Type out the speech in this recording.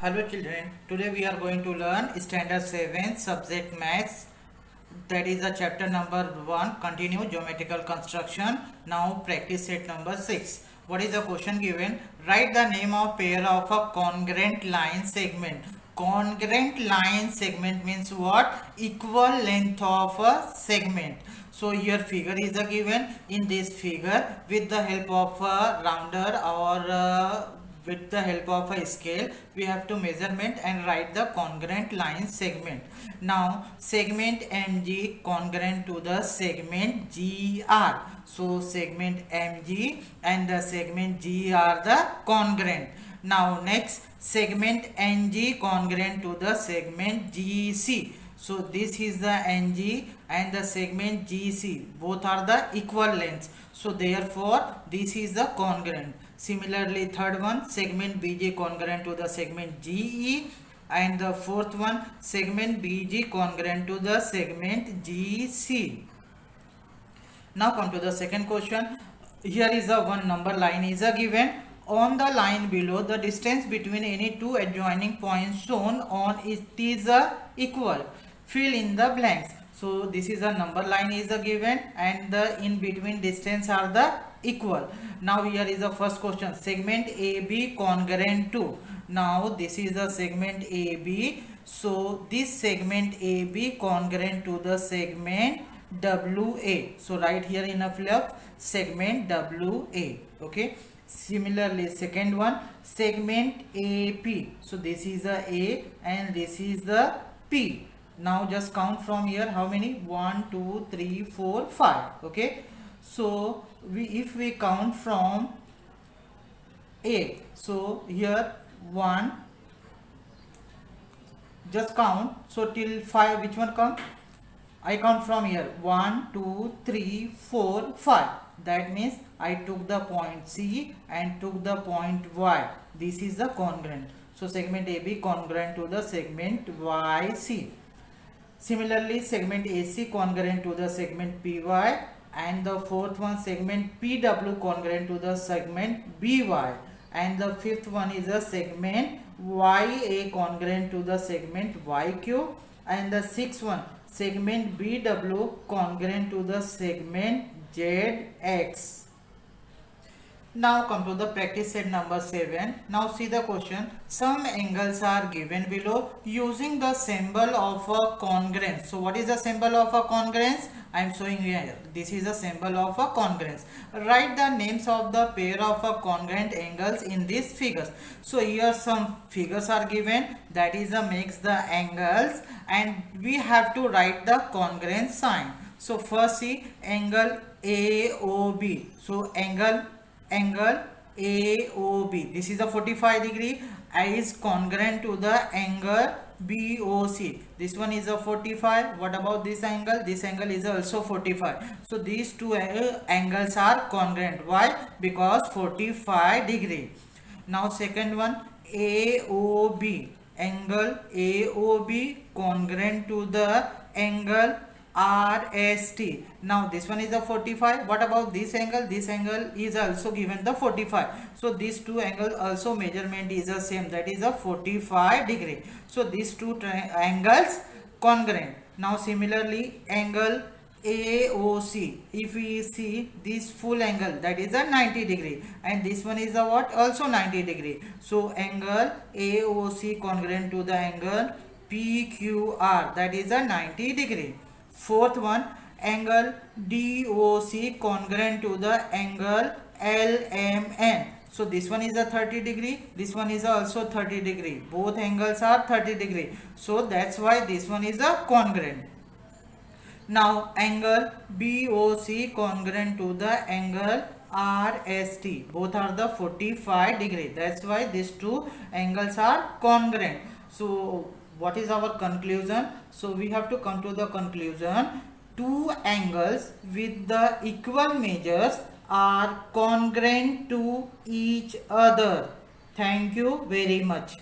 Hello children, today we are going to learn standard 7 subject maths, that is the chapter number 1 continue geometrical construction. Now practice set number 6. What is the question given? Write the name of pair of a congruent line segment. Congruent line segment means what? Equal length of a segment. So here figure is a given. In this figure, with the help of a rounder or with the help of a scale, we have to measurement and write the congruent line segment. Now segment MG congruent to the segment GR. So segment MG and the segment G are the congruent. Now next segment NG congruent to the segment GC. So this is the NG and the segment GC, both are the equal lengths. So therefore this is the congruent. Similarly third one, segment BG congruent to the segment GE, and the fourth one, segment BG congruent to the segment GC. Now come to the second question. Here is a one number line is a given. On the line below, the distance between any two adjoining points shown on it is equal. Fill in the blanks. So this is a number line is a given and the in between distance are the equal. Now here is the first question. Segment AB congruent to. Now this is the segment AB. So this segment AB congruent to the segment WA. So right here in a flip segment WA. Okay. Similarly second one, segment AP. So this is the A and this is the P. Now just count from here how many? 1 2 3 4 5. Okay. So if we count from A, so here 1, just count, so till 5 which one come? I count from here 1 2 3 4 5. That means I took the point C and took the point Y. This is the congruent. So segment AB congruent to the segment YC. Similarly segment AC congruent to the segment PY, and the fourth one segment PW congruent to the segment BY, and the fifth one is a segment YA congruent to the segment YQ, and the sixth one segment BW congruent to the segment ZX. Now come to the practice set number 7. Now see the question. Some angles are given below using the symbol of a congruence. So what is the symbol of a congruence? I am showing here. This is the symbol of a congruence. Write the names of the pair of a congruent angles in these figures. So here some figures are given, that is makes the angles, and we have to write the congruent sign. So first see angle AOB. So angle AOB, this is a 45 degree, is congruent to the angle BOC. This one is a 45. What about this angle? This angle is also 45. So these two angles are congruent. Why? Because 45 degree. Now second one, AOB, angle AOB congruent to the angle RST. Now this one is a 45. What about this angle? This angle is also given the 45. So these two angles also measurement is the same, that is a 45 degree. So these two angles congruent. Now similarly angle AOC, if we see this full angle, that is a 90 degree, and this one is a what? Also 90 degree. So angle AOC congruent to the angle PQR, that is a 90 degree. Fourth one, angle DOC congruent to the angle LMN. So this one is a 30 degree, this one is also 30 degree. Both angles are 30 degree. So that's why this one is a congruent. Now angle BOC congruent to the angle RST. Both are the 45 degree. That's why these two angles are congruent. So what is our conclusion? So we have to come to the conclusion. Two angles with the equal measures are congruent to each other. Thank you very much.